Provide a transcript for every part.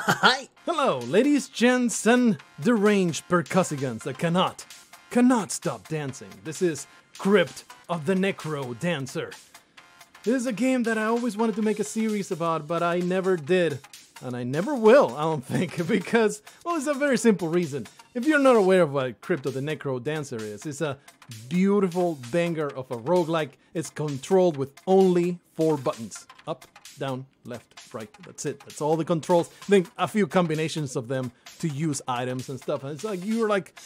Hi! Hello, ladies, gents, and deranged percussigans that cannot stop dancing. This is Crypt of the Necrodancer. This is a game that I always wanted to make a series about, but I never did. And I never will, I don't think, because, well, it's a very simple reason. If you're not aware of what Crypt of the Necrodancer is, it's a beautiful banger of a roguelike. It's controlled with only 4 buttons. Up, down, left, right. That's it. That's all the controls. Then a few combinations of them to use items and stuff. And it's like, you're like,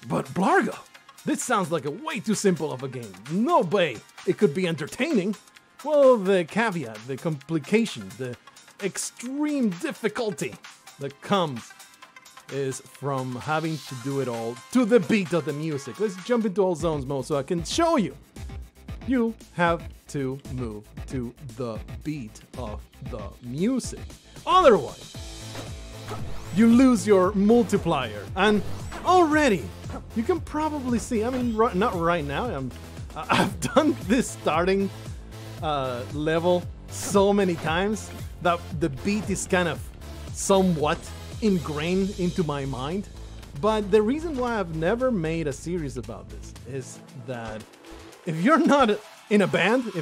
but Blargo, this sounds like a way too simple of a game. No way it could be entertaining. Well, the caveat, the complication, the extreme difficulty that comes is from having to do it all to the beat of the music. Let's jump into all zones mode so I can show you. You have to move to the beat of the music. Otherwise, you lose your multiplier. And already, you can probably see, I mean, not right now, I've done this starting level so many times that the beat is kind of somewhat ingrained into my mind. But the reason why I've never made a series about this is that if you're not in a band,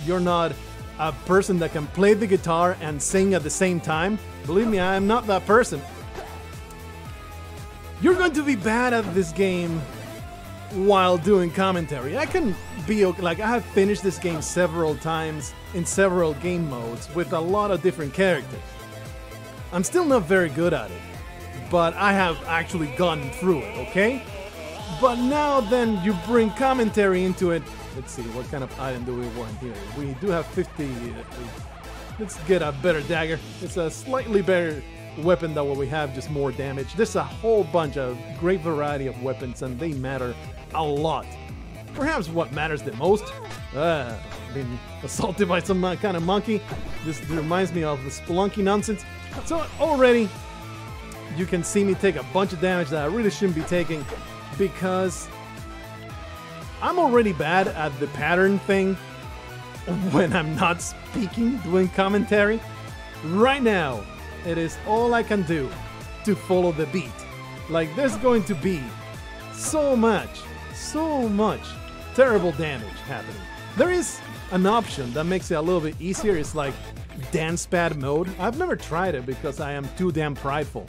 you're not a person that can play the guitar and sing at the same time, believe me, I am not that person. You're going to be bad at this game while doing commentary. I can be like, I have finished this game several times in several game modes with a lot of different characters. I'm still not very good at it, but I have actually gone through it, okay? But now then you bring commentary into it. Let's see, what kind of item do we want here? We do have 50. Let's get a better dagger. It's a slightly better weapon than what we have, just more damage. There's a whole bunch of great variety of weapons and they matter a lot. Perhaps what matters the most, being assaulted by some kind of monkey. This reminds me of the Spelunky nonsense. So already you can see me take a bunch of damage that I really shouldn't be taking because I'm already bad at the pattern thing when I'm not speaking, doing commentary. Right now, it is all I can do to follow the beat. Like, there's going to be so much terrible damage happening. There is an option that makes it a little bit easier. It's like dance pad mode. I've never tried it because I am too damn prideful.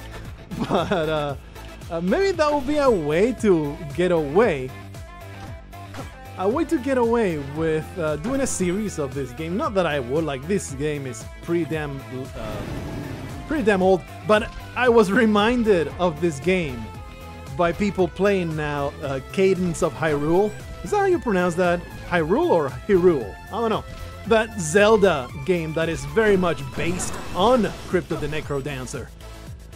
But maybe that will be a way to get away. A way to get away with doing a series of this game. Not that I would, like, this game is pretty damn old, but I was reminded of this game by people playing now Cadence of Hyrule. Is that how you pronounce that? Hyrule or Hyrule? I don't know. That Zelda game that is very much based on Crypt of the Necrodancer.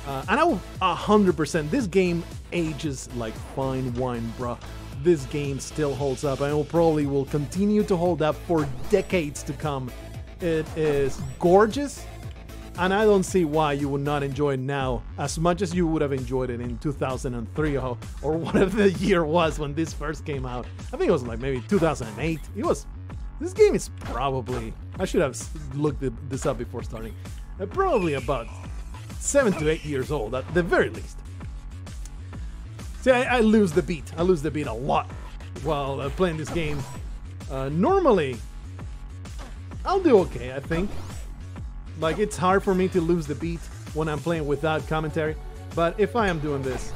And I will 100%, this game ages like fine wine, bruh. This game still holds up and probably will continue to hold up for decades to come. It is gorgeous. And I don't see why you would not enjoy it now as much as you would have enjoyed it in 2003 or whatever the year was when this first came out. I think it was like maybe 2008. This game is probably, I should have looked this up before starting, probably about 7 to 8 years old at the very least. See, I lose the beat. I lose the beat a lot while playing this game. Normally, I'll do okay, I think. Like, it's hard for me to lose the beat when I'm playing without commentary. But if I am doing this,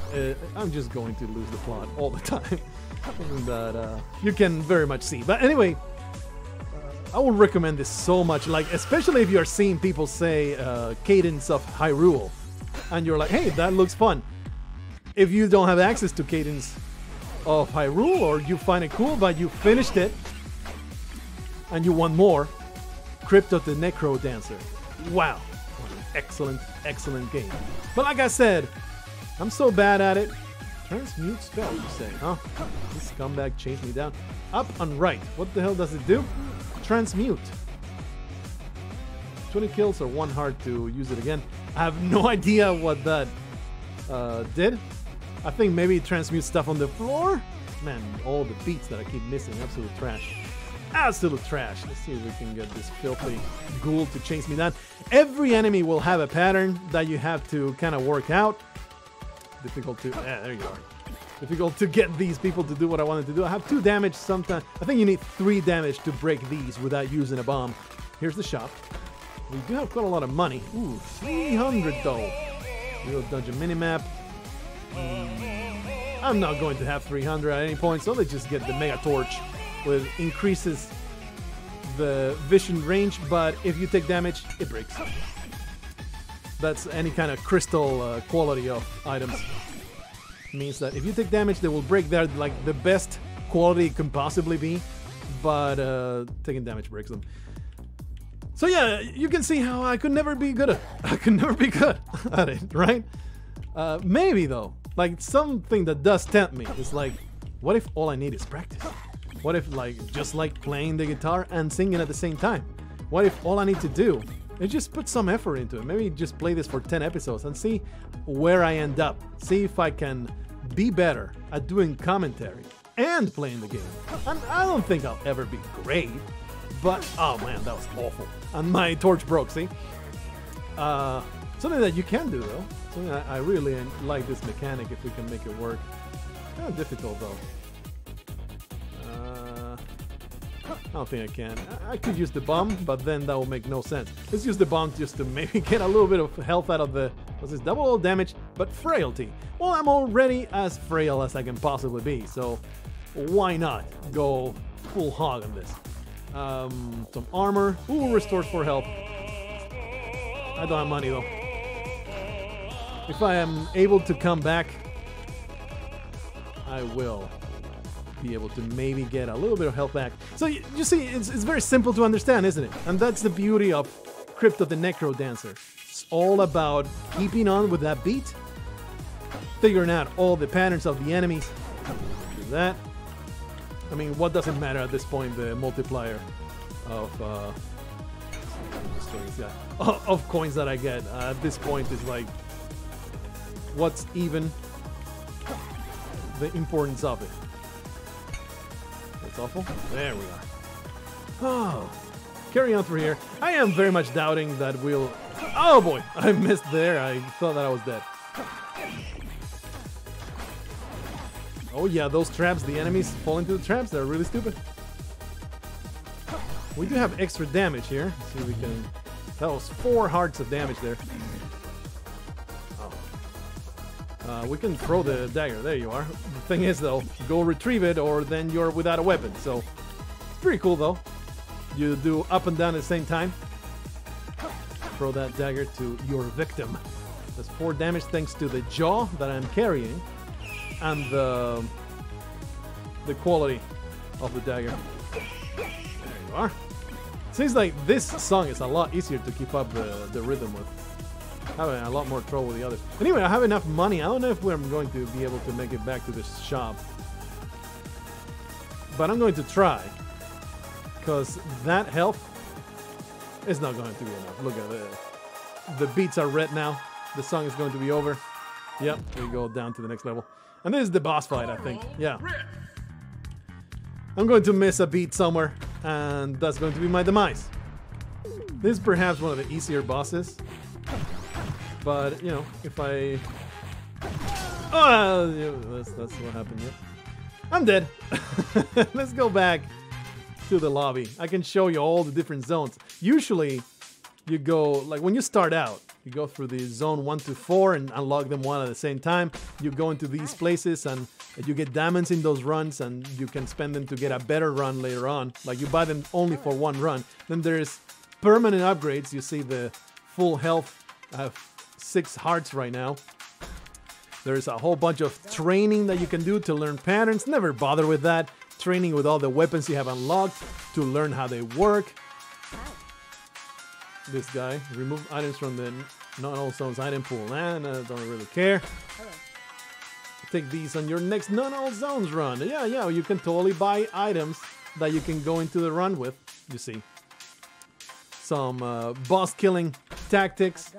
I'm just going to lose the plot all the time. That you can very much see. But anyway, I would recommend this so much. Like, especially if you're seeing people say Cadence of Hyrule. And you're like, hey, that looks fun. If you don't have access to Cadence of Hyrule, or you find it cool, but you finished it, and you want more, Crypt of the Necrodancer. Wow, what an excellent, excellent game. But like I said, I'm so bad at it. Transmute spell, you say, huh? This scumbag chased me down. Up and right. What the hell does it do? Transmute. 20 kills or 1 heart to use it again. I have no idea what that did. I think maybe it transmutes stuff on the floor. Man, all the beats that I keep missing, absolute trash. absolute trash. Let's see if we can get this filthy ghoul to chase me down. Every enemy will have a pattern that you have to kind of work out. Difficult to... Yeah, there you are. Difficult to get these people to do what I wanted to do. I have 2 damage sometimes. I think you need 3 damage to break these without using a bomb. Here's the shop. We do have quite a lot of money. Ooh, 300 though. Real dungeon minimap. I'm not going to have 300 at any point, so let's just get the Mega Torch, which increases the vision range, but if you take damage, it breaks. That's any kind of crystal quality of items. Means that if you take damage, they will break. They're like the best quality it can possibly be, but taking damage breaks them. So yeah, you can see how I could never be good at. I could never be good at it, right? Maybe though, like something that does tempt me is like, what if all I need is practice? What if just like playing the guitar and singing at the same time? What if all I need to do is just put some effort into it? Maybe just play this for 10 episodes and see where I end up. See if I can be better at doing commentary and playing the game. And I don't think I'll ever be great, but oh man, that was awful. And my torch broke, see? Something that you can do though. Something I really like this mechanic if we can make it work. Kind of difficult though. I don't think I can. I could use the bomb, but then that will make no sense. Let's use the bomb just to maybe get a little bit of health out of the... What's this? Double damage, but frailty. Well, I'm already as frail as I can possibly be, so why not go full hog on this? Some armor. Ooh, restores 4 health. I don't have money though. If I am able to come back, I will be able to maybe get a little bit of health back. So you see, it's very simple to understand, isn't it? And that's the beauty of Crypt of the Necrodancer. It's all about keeping on with that beat, figuring out all the patterns of the enemies. Do that. I mean, what does it matter at this point? The multiplier of of coins that I get at this point is like, what's even the importance of it? That's awful. There we are. Oh, carry on through here. I am very much doubting that we'll... Oh boy, I missed there. I thought that I was dead. Oh yeah, those traps, the enemies fall into the traps. They're really stupid. We do have extra damage here. Let's see if we can... That was 4 hearts of damage there. Oh. We can throw the dagger. There you are. The thing is though, go retrieve it or then you're without a weapon. So, it's pretty cool though. You do up and down at the same time. Throw that dagger to your victim. That's 4 damage thanks to the jaw that I'm carrying. And the quality of the dagger. There you are. Seems like this song is a lot easier to keep up the rhythm with. Having a lot more trouble with the others. Anyway, I have enough money. I don't know if I'm going to be able to make it back to this shop. But I'm going to try. Because that health is not going to be enough. Look at it. The beats are red now. The song is going to be over. Yep, we go down to the next level. And this is the boss fight, I think. Yeah. I'm going to miss a beat somewhere. And that's going to be my demise. This is perhaps one of the easier bosses. But, you know, if I... Oh, yeah, that's what happened here. I'm dead. Let's go back to the lobby. I can show you all the different zones. Usually, you go... Like, when you start out, you go through the zone 1 to 4 and unlock them one at the same time. You go into these places and you get diamonds in those runs and you can spend them to get a better run later on. Like, you buy them only for one run. Then there's permanent upgrades. You see the full health. I have 6 hearts right now. There's a whole bunch of training that you can do to learn patterns. Never bother with that. Training with all the weapons you have unlocked to learn how they work. This guy. Remove items from the not all zones item pool. Nah, no, don't really care. Take these on your next not all zones run. Yeah, you can totally buy items that you can go into the run with. You see. Some boss killing tactics.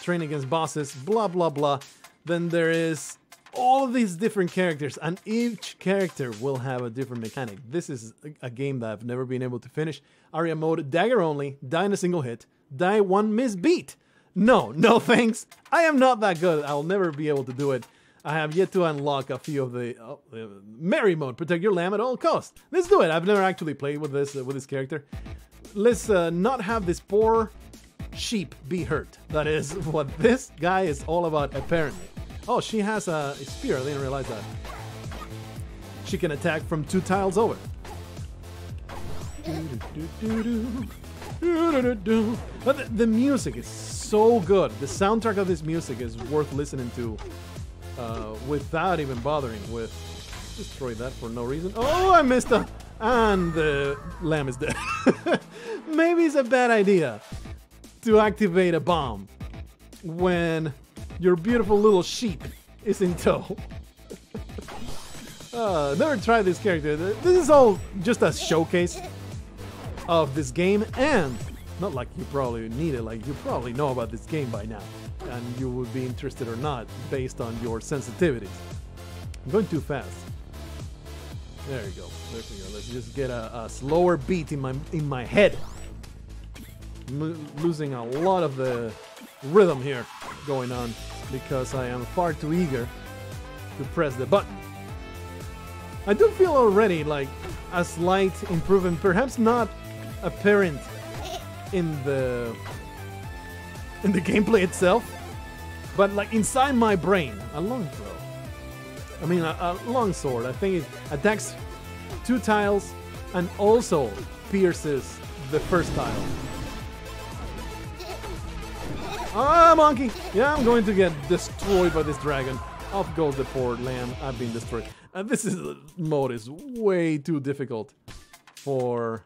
Train against bosses, blah, blah, blah. Then there is all of these different characters, and each character will have a different mechanic. This is a game that I've never been able to finish. Aria mode, dagger only, die in a single hit, die one misbeat. No thanks. I am not that good. I'll never be able to do it. I have yet to unlock a few of the merry mode, protect your lamb at all costs. Let's do it. I've never actually played with this character. Let's not have this poor sheep be hurt. That is what this guy is all about, apparently. Oh, she has a spear. I didn't realize that. She can attack from 2 tiles over. But the music is so good. The soundtrack of this music is worth listening to without even bothering with. Destroy that for no reason. Oh, I missed a... And the lamb is dead. Maybe it's a bad idea to activate a bomb when your beautiful little sheep is in tow. Never tried this character. This is all just a showcase of this game, and not like you probably need it, like you probably know about this game by now, and you would be interested or not based on your sensitivities. I'm going too fast. There you go. There we go. Let's just get a slower beat in my head. Losing a lot of the rhythm here going on because I am far too eager to press the button. I do feel already like a slight improvement, perhaps not apparent in the gameplay itself, but like inside my brain. A long throw. I mean, a long sword. I think it attacks 2 tiles and also pierces the first tile. Ah, monkey! Yeah, I'm going to get destroyed by this dragon. Off goes the poor lamb. I've been destroyed. This mode is way too difficult for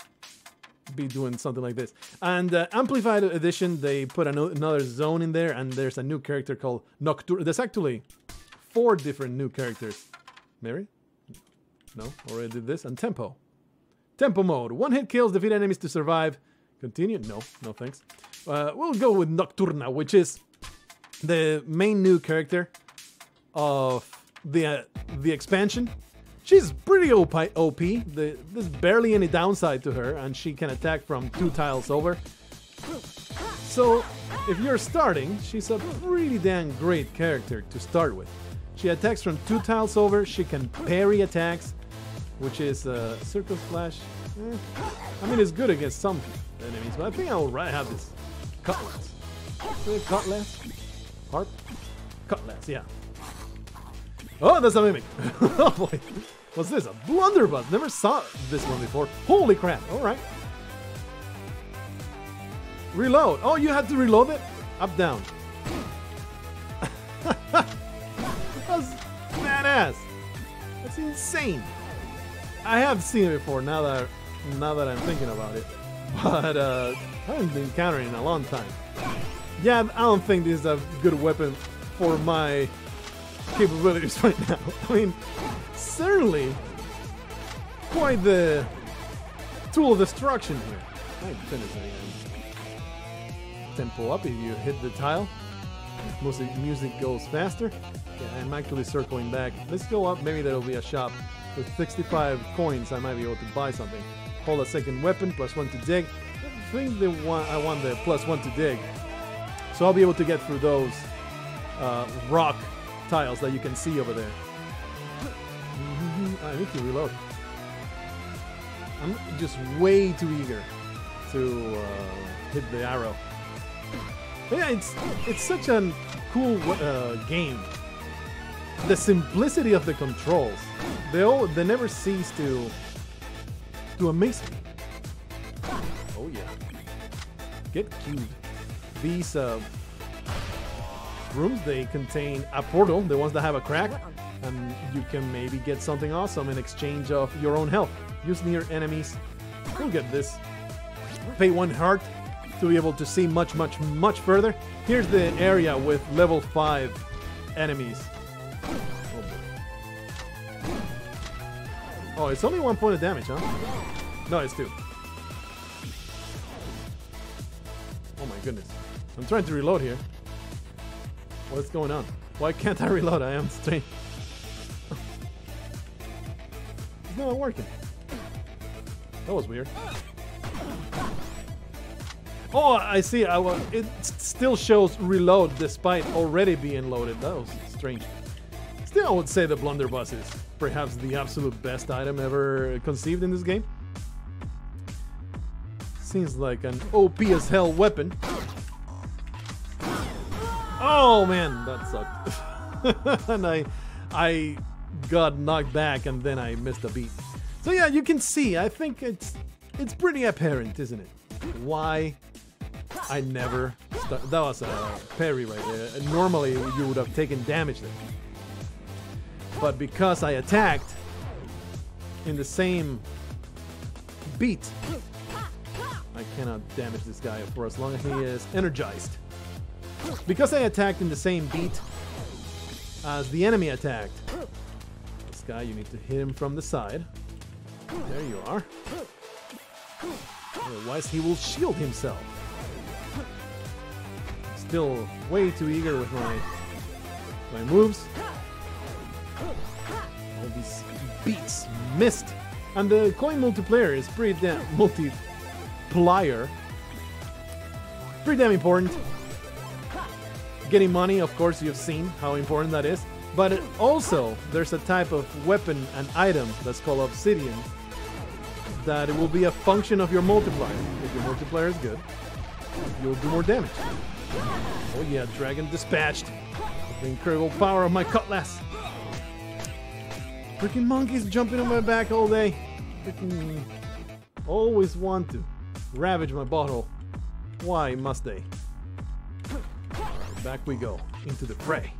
be doing something like this. And Amplified Edition, they put another zone in there, and there's a new character called Nocturne. There's actually 4 different new characters. Mary? No, already did this. And Tempo. Tempo mode. 1-hit kills, defeat enemies to survive. Continue? No thanks. We'll go with Nocturna, which is the main new character of the expansion. She's pretty OP. There's barely any downside to her, and she can attack from 2 tiles over. So, if you're starting, she's a pretty damn great character to start with. She attacks from 2 tiles over. She can parry attacks, which is Circle Slash. I mean, it's good against some enemies, but I think I will have this Cutlass. Cutlass? Harp? Cutlass, yeah. Oh, that's a mimic. Oh boy. What's this? A blunderbuss. Never saw this one before. Holy crap. Alright. Reload. Oh, you had to reload it? Up, down. That's badass. That's insane. I have seen it before now that I'm thinking about it. But I haven't been encountering it in a long time. Yeah, I don't think this is a good weapon for my capabilities right now. I mean, certainly quite the tool of destruction here. My goodness, tempo up if you hit the tile. Music goes faster. Yeah, I'm actually circling back. Let's go up. Maybe there'll be a shop. With 65 coins, I might be able to buy something. Hold a second weapon, +1 to dig. I think I want the +1 to dig. So I'll be able to get through those rock tiles that you can see over there. I need to reload. I'm just way too eager to hit the arrow. But yeah, it's such a cool game. The simplicity of the controls, they never cease to amaze me. Oh yeah, get cute. These rooms, they contain a portal, the ones that have a crack, and you can maybe get something awesome in exchange of your own health. Use near enemies. We'll get this. Pay 1 heart to be able to see much further. Here's the area with level 5 enemies. Oh boy. Oh, it's only 1 point of damage, huh? No, it's 2. Oh my goodness. I'm trying to reload here. What's going on? Why can't I reload? I am It's not working. That was weird. Oh, I see. It still shows reload despite already being loaded. That was strange. Still, I would say the blunderbuss is perhaps the absolute best item ever conceived in this game. Seems like an OP as hell weapon. Oh man, that sucked. And I got knocked back and then I missed a beat. So yeah, you can see, I think it's pretty apparent, isn't it? Why I never that was a parry right there. Normally you would have taken damage there. But because I attacked in the same beat, I cannot damage this guy for as long as he is energized. Because I attacked in the same beat as the enemy attacked. This guy, you need to hit him from the side. There you are. Otherwise, he will shield himself. Still way too eager with my moves. All these beats missed. And the coin multiplayer is pretty damn multiplier. Pretty damn important. Getting money, of course, you've seen how important that is. But also, there's a type of weapon and item that's called obsidian that it will be a function of your multiplier. If your multiplier is good, you'll do more damage. Oh yeah, dragon dispatched. The incredible power of my cutlass. Freaking monkeys jumping on my back all day. Freaking always want to ravage my bottle. Why must they? Back we go into the fray.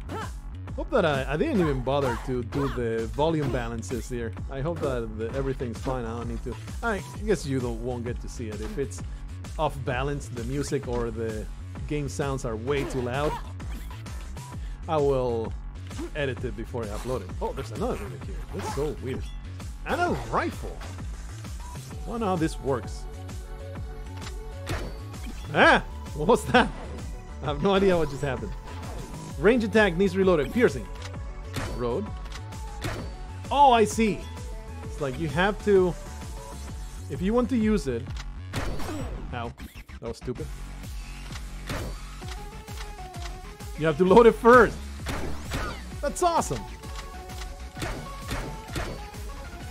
Hope that I didn't even bother to do the volume balances here. I hope that everything's fine. I don't need to. I guess you won't get to see it. If it's off balance, the music or the game sounds are way too loud, I will edit it before I upload it. Oh, there's another thing here. That's so weird. And a rifle. I don't know how this works. Ah! What was that? I have no idea what just happened. Range attack needs reloaded. Piercing. Road. Oh, I see. It's like you have to... If you want to use it... Ow. That was stupid. You have to load it first. That's awesome.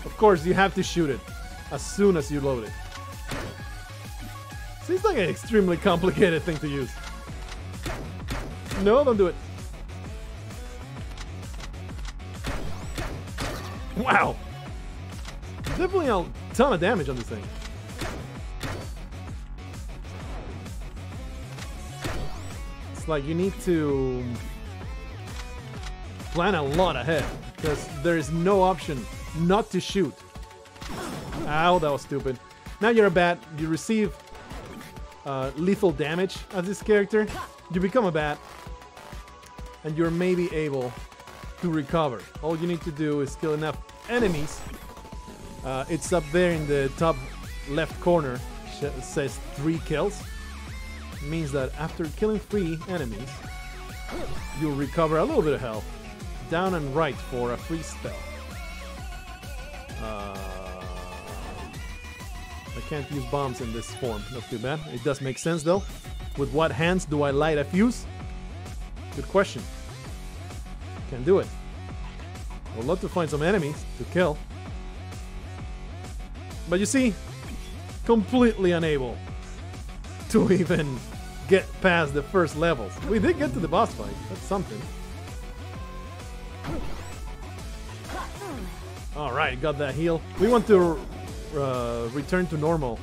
Of course, you have to shoot it as soon as you load it. Seems like an extremely complicated thing to use. No, don't do it. Wow. Definitely a ton of damage on this thing. It's like you need to plan a lot ahead because there is no option not to shoot. Ow, that was stupid. Now you're a bat. You receive lethal damage as this character. You become a bat and you're maybe able to recover. All you need to do is kill enough enemies. It's up there in the top left corner. It says 3 kills. It means that after killing 3 enemies, you'll recover a little bit of health. Down and right for a free spell. I can't use bombs in this form. Not too bad. It does make sense though. With what hands do I light a fuse? Good question. Can't do it. I would love to find some enemies to kill. But you see, completely unable to even get past the first levels. We did get to the boss fight. That's something. Alright, got that heal. We want to return to normal.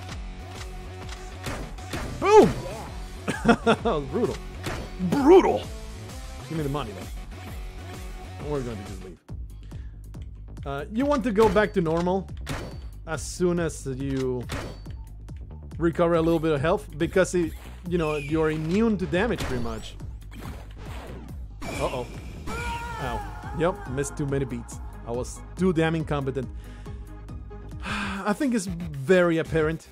Boom! That was brutal. Brutal! Give me the money, though. We're going to just leave. You want to go back to normal as soon as you recover a little bit of health, because it, you know, you're immune to damage pretty much. Uh-oh. Ow. Yep, missed too many beats. I was too damn incompetent. I think it's very apparent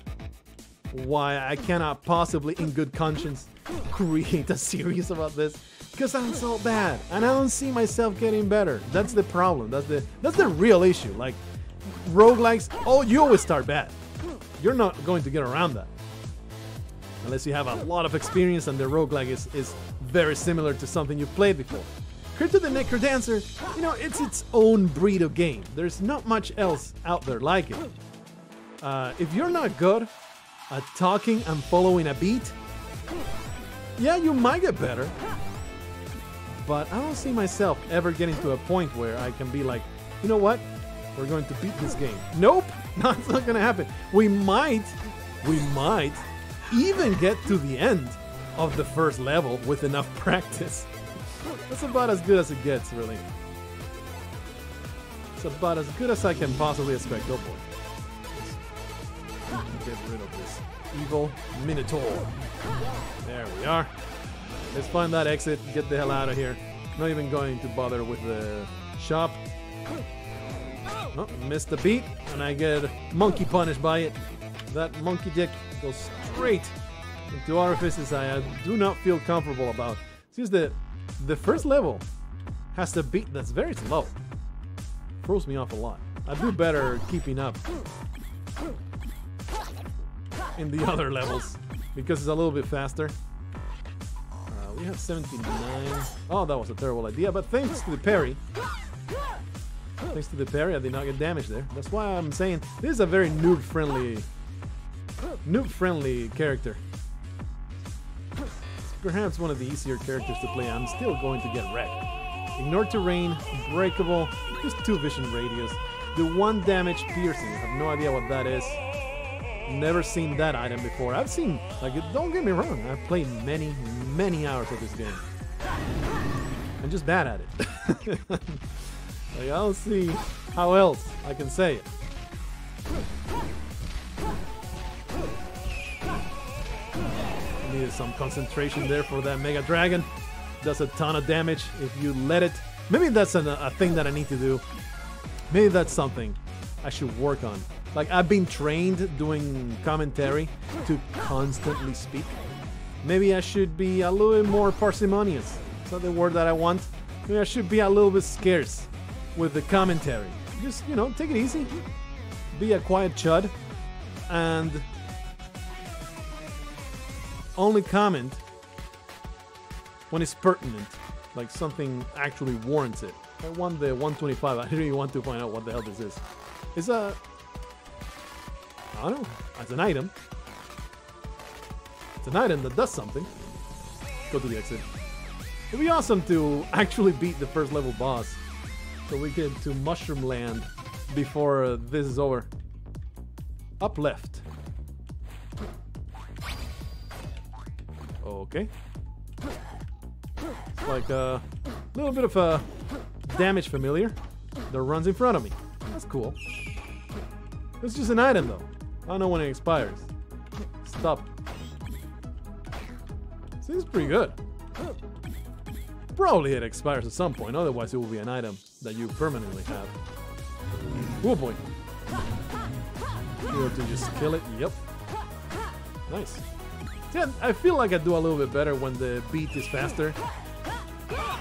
why I cannot possibly, in good conscience, create a series about this. Because I'm so bad, and I don't see myself getting better. That's the problem. That's the real issue. Like, roguelikes, oh, you always start bad. You're not going to get around that. Unless you have a lot of experience and the roguelike is very similar to something you've played before. Crypt the Necrodancer, you know, it's its own breed of game. There's not much else out there like it. If you're not good at talking and following a beat, yeah, you might get better. But I don't see myself ever getting to a point where I can be like, you know what? We're going to beat this game. Nope, that's not gonna happen. We might even get to the end of the first level with enough practice. That's about as good as it gets, really. It's about as good as I can possibly expect. Oh boy. Let's get rid of this evil Minotaur. There we are. Let's find that exit, get the hell out of here. Not even going to bother with the shop. Oh, missed the beat, and I get monkey punished by it. That monkey dick goes straight into orifices I do not feel comfortable about. It's just that the first level has a beat that's very slow. Throws me off a lot. I do better keeping up in the other levels because it's a little bit faster. We have 79. Oh, that was a terrible idea, but thanks to the parry. Thanks to the parry, I did not get damaged there. That's why I'm saying this is a very noob-friendly character. It's perhaps one of the easier characters to play. I'm still going to get wrecked. Ignore terrain, breakable, just 2 vision radius. The 1 damage piercing, I have no idea what that is. Never seen that item before. I've seen, like, don't get me wrong, I've played many, many hours of this game. I'm just bad at it. Like, I don't see how else I can say it. Needed some concentration there for that Mega Dragon. Does a ton of damage if you let it. Maybe that's a thing that I need to do. Maybe that's something I should work on. Like, I've been trained doing commentary to constantly speak. Maybe I should be a little bit more parsimonious. Is that the word that I want? Maybe I should be a little bit scarce with the commentary. Just, you know, take it easy. Be a quiet chud. And only comment when it's pertinent. Like something actually warrants it. I won the 125. I really want to find out what the hell this is. It's a... I don't know. It's an item. It's an item that does something. Go to the exit. It'd be awesome to actually beat the first level boss. So we get to Mushroom Land before this is over. Up left. Okay. It's like a little bit of a damage familiar that runs in front of me. That's cool. It's just an item though. I don't know when it expires. Stop. Seems pretty good. Probably it expires at some point, otherwise it will be an item that you permanently have. Oh boy. You have to just kill it. Yep. Nice. Yeah, I feel like I do a little bit better when the beat is faster. I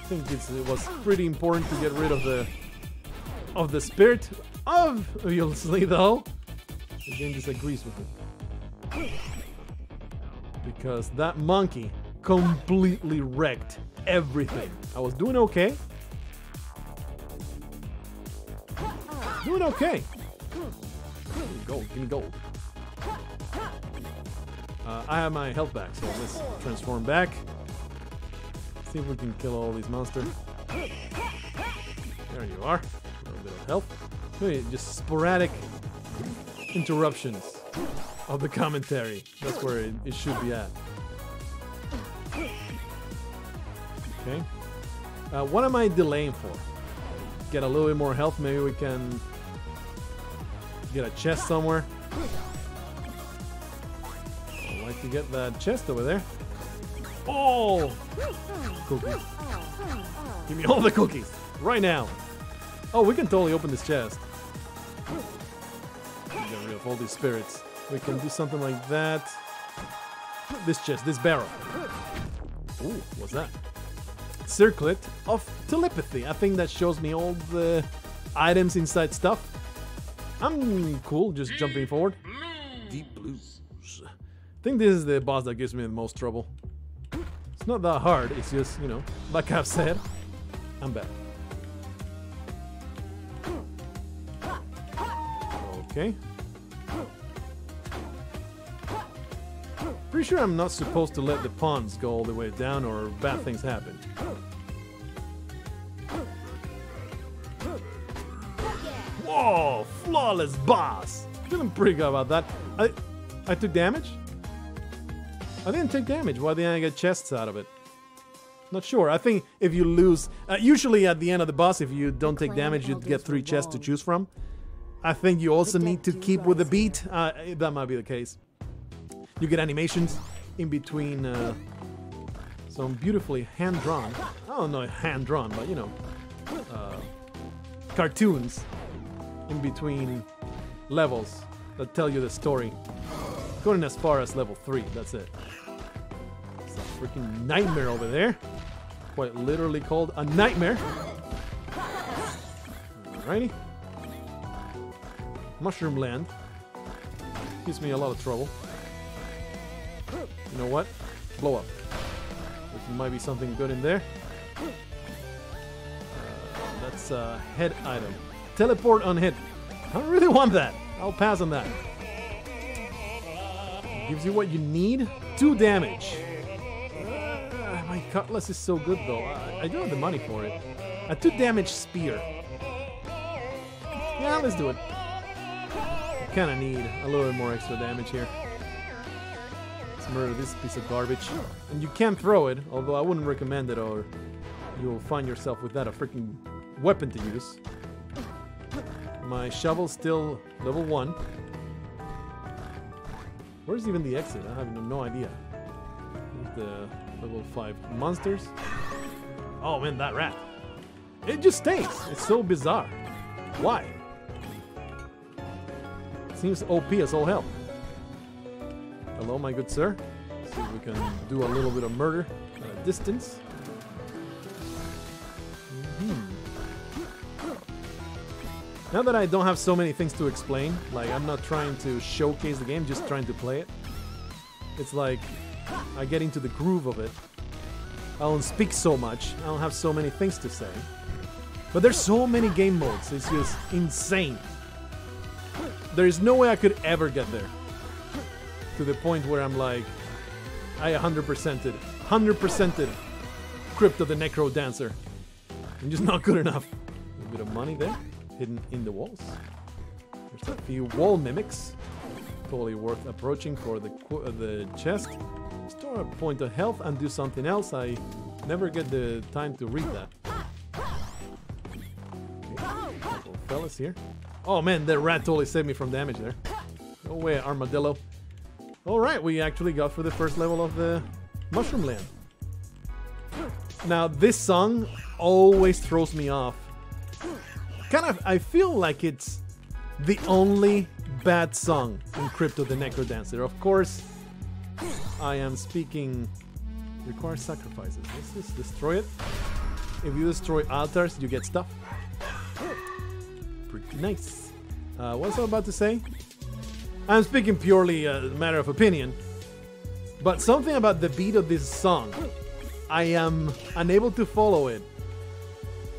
think it was pretty important to get rid of the spirit. Obviously though, the game disagrees with it. Because that monkey completely wrecked everything. I was doing okay. Doing okay. Give me gold, give me gold. I have my health back, so let's transform back. See if we can kill all these monsters. There you are. A little bit of health. Maybe just sporadic interruptions of the commentary. That's where it should be at. Okay. What am I delaying for? Get a little bit more health. Maybe we can get a chest somewhere. I'd like to get that chest over there. Oh! Cookies. Give me all the cookies. Right now. Oh, we can totally open this chest. Get rid of all these spirits. We can do something like that. This chest, this barrel. Ooh, what's that? Circlet of telepathy. I think that shows me all the items inside stuff. I'm cool just jumping forward. Deep Blues. I think this is the boss that gives me the most trouble. It's not that hard, it's just, you know, like I've said, I'm bad. Okay. Pretty sure I'm not supposed to let the pawns go all the way down or bad things happen. Whoa! Flawless boss! Feeling pretty good about that. I took damage? I didn't take damage. Why didn't I get chests out of it? Not sure. I think if you lose... usually at the end of the boss, if you don't take damage, you get 3 chests to choose from. I think you also need to keep with the beat. That might be the case. You get animations in between some beautifully hand-drawn... I don't know hand-drawn, but you know... cartoons in between levels that tell you the story. Going as far as level 3, that's it. It's a freaking nightmare over there. Quite literally called a nightmare. Alrighty. Mushroom Land. Gives me a lot of trouble. You know what? Blow up. There might be something good in there. That's a head item. Teleport on hit. I don't really want that. I'll pass on that. Gives you what you need. 2 damage. My cutlass is so good though. I don't have the money for it. A 2 damage spear. Yeah, let's do it. I kinda need a little bit more extra damage here. Let's murder this piece of garbage. And you can throw it, although I wouldn't recommend it or you'll find yourself without a freaking weapon to use. My shovel's still level 1. Where's even the exit? I have no idea. Here's the level 5 monsters. Oh man, that rat. It just stays. It's so bizarre. Why? It seems OP as all hell. Hello, my good sir. Let's see if we can do a little bit of murder at a distance. Now that I don't have so many things to explain, like I'm not trying to showcase the game, just trying to play it. It's like I get into the groove of it. I don't speak so much, I don't have so many things to say. But there's so many game modes, it's just insane. There is no way I could ever get there. To the point where I'm like, I 100%ed Crypt of the Necrodancer. I'm just not good enough. A bit of money there. Hidden in the walls. There's a few wall mimics. Totally worth approaching for the chest. Store a point of health and do something else. I never get the time to read that. Okay. Couple fellas here. Oh man, that rat totally saved me from damage there. No way, armadillo. Alright, we actually got through the first level of the Mushroom Land. Now, this song always throws me off. I feel like it's the only bad song in Crypt of the Necrodancer. Of course, I am speaking... Requires sacrifices. Let's just destroy it. If you destroy altars, you get stuff. Pretty nice. What was I about to say? I'm speaking purely a matter of opinion. But something about the beat of this song, I am unable to follow it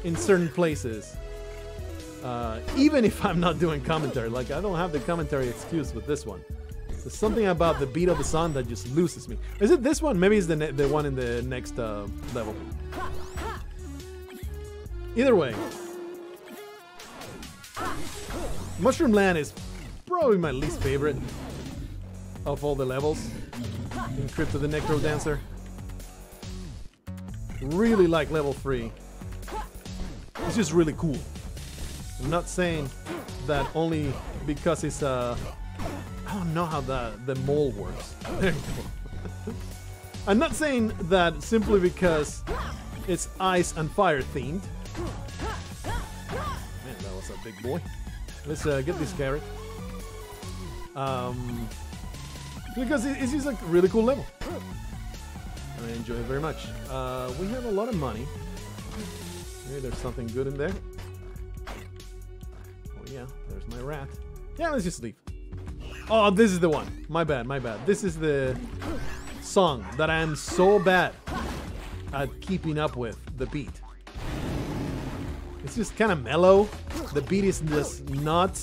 in certain places. Even if I'm not doing commentary, like I don't have the commentary excuse with this one. There's something about the beat of the song that just loses me. Is it this one? Maybe it's the one in the next level. Either way, Mushroom Land is probably my least favorite of all the levels in Crypt of the Necrodancer. Really like level 3. It's just really cool. I'm not saying that only because it's I don't know how the mole works. There you go. I'm not saying that simply because it's ice and fire themed. Man, that was a big boy. Let's get this carrot. Because it's just like a really cool level. I enjoy it very much. We have a lot of money. Maybe there's something good in there. Oh yeah, there's my rat. Yeah, let's just leave. Oh, this is the one. My bad, my bad. This is the song that I am so bad at keeping up with the beat. It's just kind of mellow. The beat is just not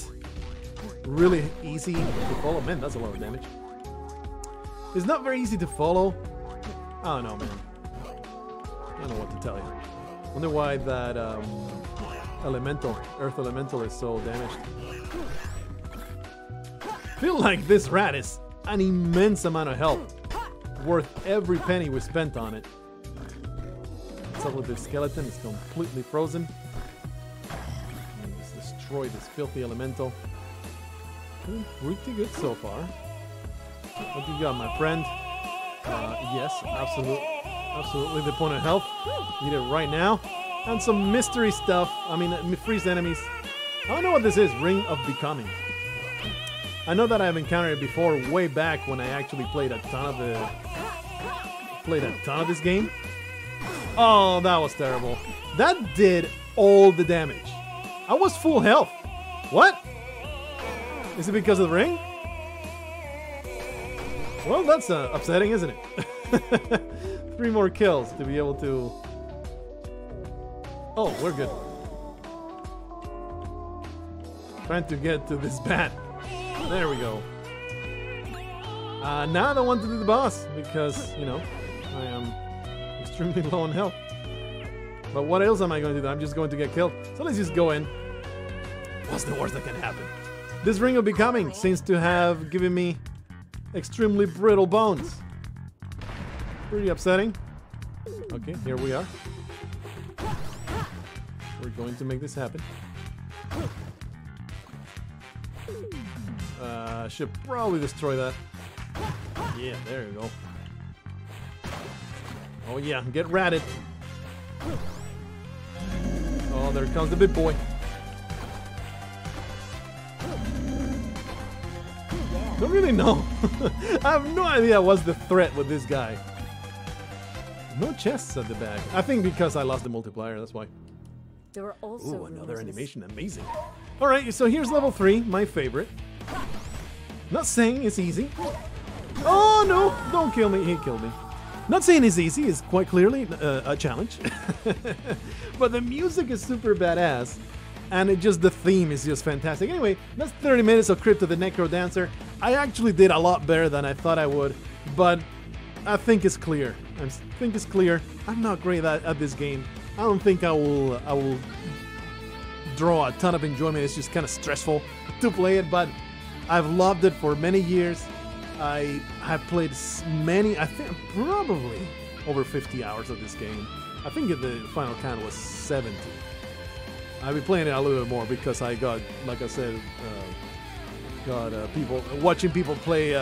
really easy to follow. Man, that's a lot of damage. It's not very easy to follow. I don't know, man. I don't know what to tell you. Wonder why that earth elemental is so damaged. Feel like this rat is an immense amount of health, worth every penny we spent on it. What's up with this skeleton? It's completely frozen. Let's destroy this filthy elemental. Pretty good so far. What do you got, my friend? Yes, absolutely the point of health. Need it right now. And some mystery stuff. I mean, freeze enemies. I don't know what this is. Ring of Becoming. I know that I've encountered it before, way back when I actually played a ton of this game. Oh, that was terrible. That did all the damage. I was full health. What? Is it because of the ring? Well, that's upsetting, isn't it? 3 more kills to be able to... Oh, we're good. Trying to get to this bat. There we go. Now I don't want to do the boss because, you know, I am extremely low on health. But what else am I going to do? I'm just going to get killed. So let's just go in. What's the worst that can happen? This Ring of Becoming seems to have given me extremely brittle bones. Pretty upsetting. Okay, here we are. We're going to make this happen. Should probably destroy that. Yeah, there you go. Oh yeah, get ratted. Oh, there comes the big boy. Don't really know. I have no idea what's the threat with this guy. No chests at the back. I think because I lost the multiplier, that's why. There are also ooh, another animation. Amazing. Alright, so here's level 3, my favorite. Not saying it's easy. Oh no, don't kill me. He killed me. Not saying it's easy, it's quite clearly a challenge. But the music is super badass. And the theme is just fantastic. Anyway, that's 30 minutes of Crypt of the Necrodancer. I actually did a lot better than I thought I would. But I think it's clear. I'm not great at this game. I don't think I will draw a ton of enjoyment. It's just kind of stressful to play it, but I've loved it for many years. I have played many, I think probably over 50 hours of this game. I think the final count was 70. I'll be playing it a little bit more because I got, like I said, watching people play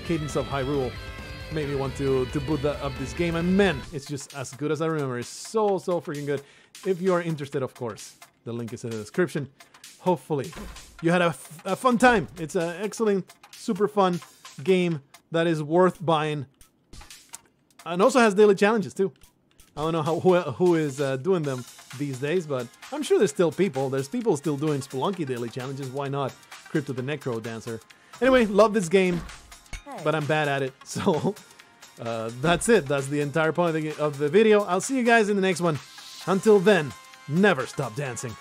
Cadence of Hyrule made me want to boot up this game, and man, it's just as good as I remember. It's so freaking good. If you are interested, of course, the link is in the description. Hopefully you had a fun time. It's an excellent, super fun game that is worth buying, and also has daily challenges too. I don't know who is doing them these days, but I'm sure there's still people. There's people still doing Spelunky daily challenges. Why not? Crypt of the Necrodancer. Anyway, love this game, but I'm bad at it. So that's it. That's the entire point of the video. I'll see you guys in the next one. Until then, never stop dancing.